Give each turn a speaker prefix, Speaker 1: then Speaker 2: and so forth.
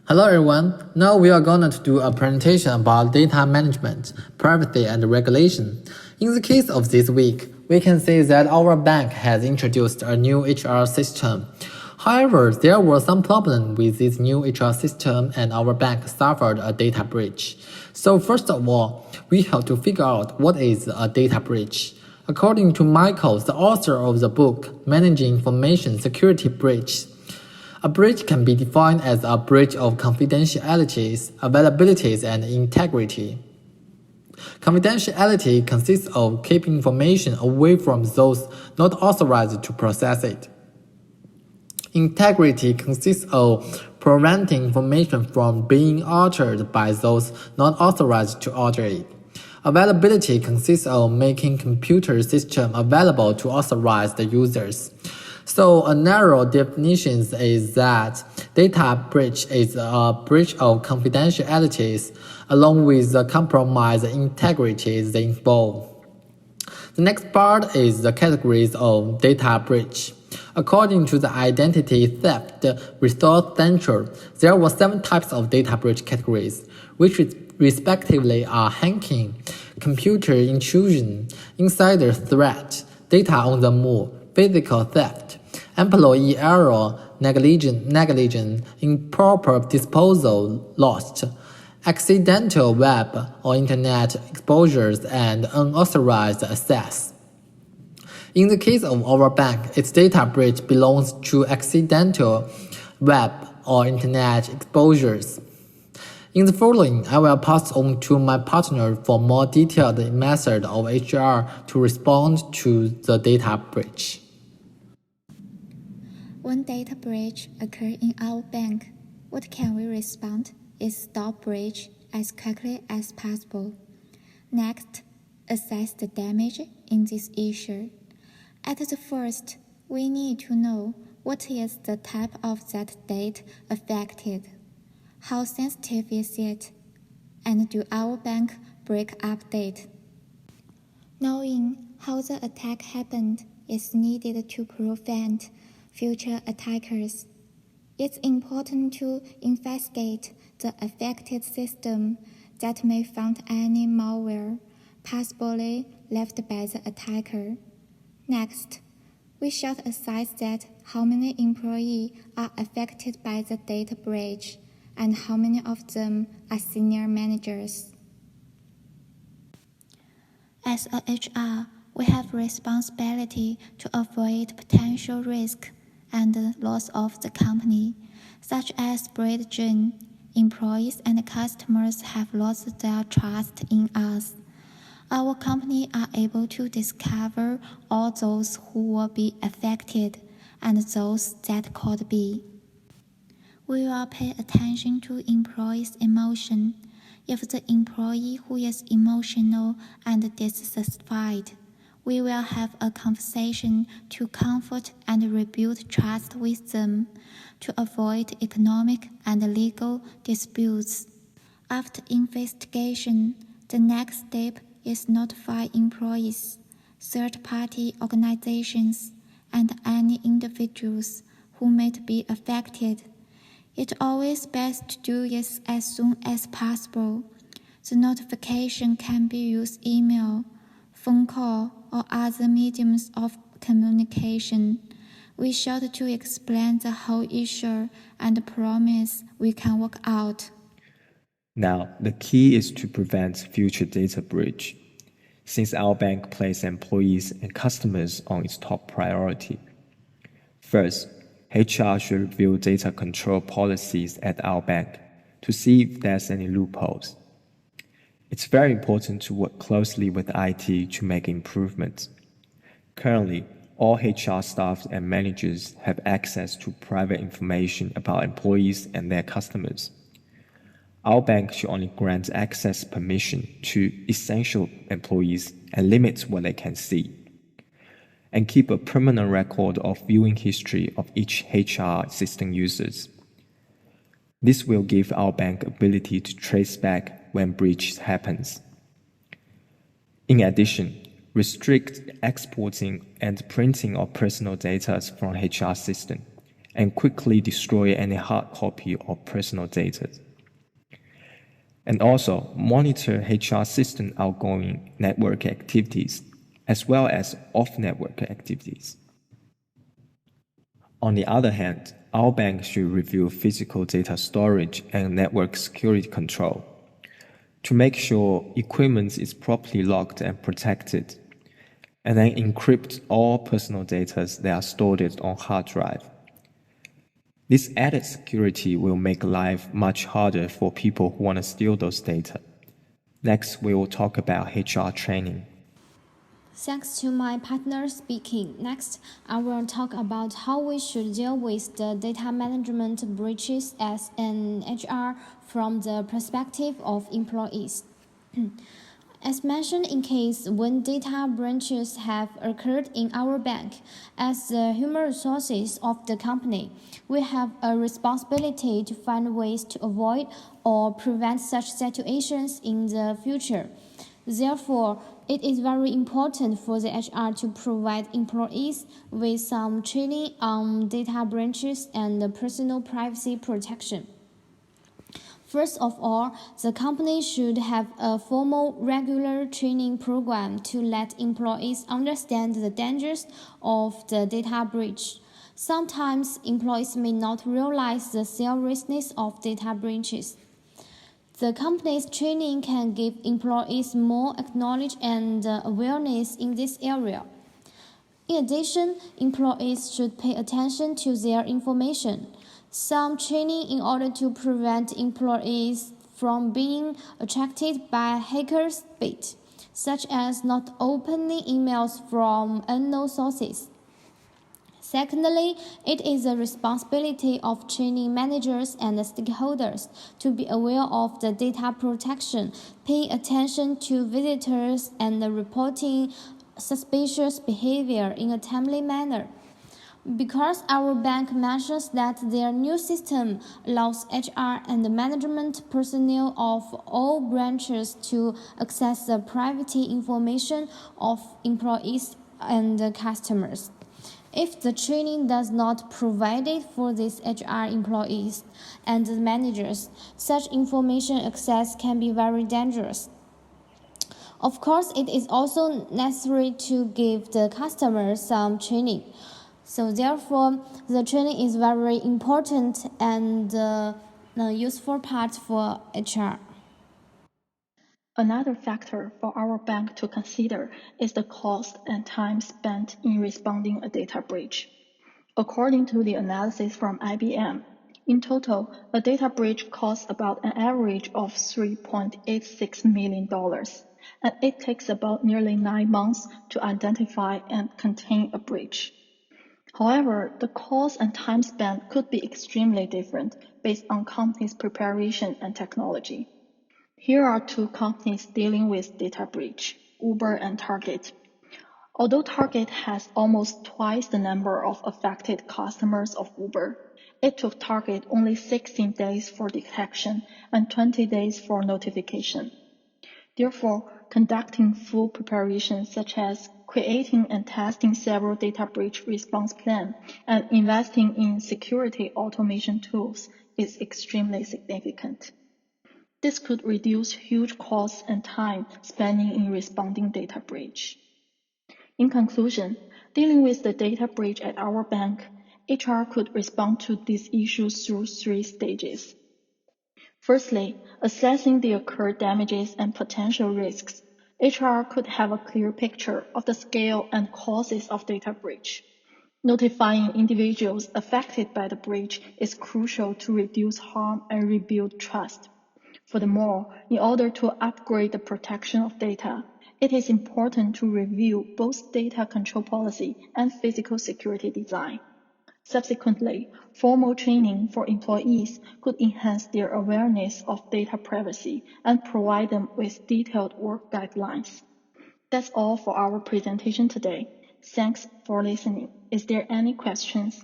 Speaker 1: Hello everyone, now we are going to do a presentation about data management, privacy and regulation. In the case of this week, we can see that our bank has introduced a new HR system. However, there were some problems with this new HR system and our bank suffered a data breach. So first of all, we have to figure out what is a data breach. According to Michael, the author of the book, Managing Information Security Breach, a breach can be defined as a breach of confidentialities, availabilities, and integrity. Confidentiality consists of keeping information away from those not authorized to process it. Integrity consists of preventing information from being altered by those not authorized to alter it. Availability consists of making computer systems available to authorized users. So a narrow definition is that data breach is a breach of confidentialities along with the compromised integrity they involve. The next part is the categories of data breach. According to the Identity Theft Resource Center, there were 7 types of data breach categories, which respectively are hacking, computer intrusion, insider threat, data on the move, physical theft, employee error, negligence, improper disposal, lost, accidental web or internet exposures, and unauthorized access. In the case of our bank, its data breach belongs to accidental web or internet exposures. In the following, I will pass on to my partner for more detailed method of HR to respond to the data breach.
Speaker 2: When data breach occurs in our bank, what can we respond is stop breach as quickly as possible. Next, assess the damage in this issue. At the first, we need to know what is the type of that data affected. How sensitive is it? And do our bank break update? Knowing how the attack happened is needed to prevent future attackers. It's important to investigate the affected system that may find any malware possibly left by the attacker. Next, we should assess that how many employees are affected by the data breach and how many of them are senior managers. As a HR, we have responsibility to avoid potential risk and the loss of the company, such as breach. Employees and customers have lost their trust in us. Our company are able to discover all those who will be affected and those that could be. We will pay attention to employees' emotion. If the employee who is emotional and dissatisfied, we will have a conversation to comfort and rebuild trust with them to avoid economic and legal disputes. After investigation, the next step is notify employees, third-party organizations, and any individuals who might be affected. It's always best to do this as soon as possible. The notification can be used email, phone call, or other mediums of communication. We should to explain the whole issue and promise we can work out.
Speaker 3: Now, the key is to prevent future data breach, since our bank places employees and customers on its top priority. First, HR should review data control policies at our bank to see if there's any loopholes. It's very important to work closely with IT to make improvements. Currently, all HR staff and managers have access to private information about employees and their customers. Our bank should only grant access permission to essential employees and limit what they can see, and keep a permanent record of viewing history of each HR system users. This will give our bank ability to trace back when breach happens. In addition, restrict exporting and printing of personal data from HR system and quickly destroy any hard copy of personal data. And also monitor HR system outgoing network activities as well as off-network activities. On the other hand, our bank should review physical data storage and network security control to make sure equipment is properly locked and protected, and then encrypt all personal data that are stored on hard drive. This added security will make life much harder for people who want to steal those data. Next, we will talk about HR training.
Speaker 4: Thanks to my partner speaking. Next, I will talk about how we should deal with the data management breaches as an HR from the perspective of employees. As mentioned in case when data breaches have occurred in our bank, as the human resources of the company, we have a responsibility to find ways to avoid or prevent such situations in the future. Therefore, it is very important for the HR to provide employees with some training on data breaches and personal privacy protection. First of all, the company should have a formal, regular training program to let employees understand the dangers of the data breach. Sometimes employees may not realize the seriousness of data breaches. The company's training can give employees more knowledge and awareness in this area. In addition, employees should pay attention to their information. Some training in order to prevent employees from being attracted by hackers' bait, such as not opening emails from unknown sources. Secondly, it is the responsibility of training managers and stakeholders to be aware of the data protection, paying attention to visitors, and reporting suspicious behavior in a timely manner. Because our bank mentions that their new system allows HR and management personnel of all branches to access the private information of employees and customers. If the training does not provide it for these HR employees and managers, such information access can be very dangerous. Of course, it is also necessary to give the customer some training. So therefore, the training is very important and a useful part for HR.
Speaker 5: Another factor for our bank to consider is the cost and time spent in responding a data breach. According to the analysis from IBM, in total, a data breach costs about an average of $3.86 million, and it takes about nearly 9 months to identify and contain a breach. However, the cost and time spent could be extremely different based on company's preparation and technology. Here are two companies dealing with data breach, Uber and Target. Although Target has almost twice the number of affected customers of Uber, it took Target only 16 days for detection and 20 days for notification. Therefore, conducting full preparation such as creating and testing several data breach response plans and investing in security automation tools is extremely significant. This could reduce huge costs and time spending in responding data breach. In conclusion, dealing with the data breach at our bank, HR could respond to these issues through 3 stages. Firstly, assessing the occurred damages and potential risks. HR could have a clear picture of the scale and causes of data breach. Notifying individuals affected by the breach is crucial to reduce harm and rebuild trust. Furthermore, in order to upgrade the protection of data, it is important to review both data control policy and physical security design. Subsequently, formal training for employees could enhance their awareness of data privacy and provide them with detailed work guidelines. That's all for our presentation today. Thanks for listening. Is there any questions?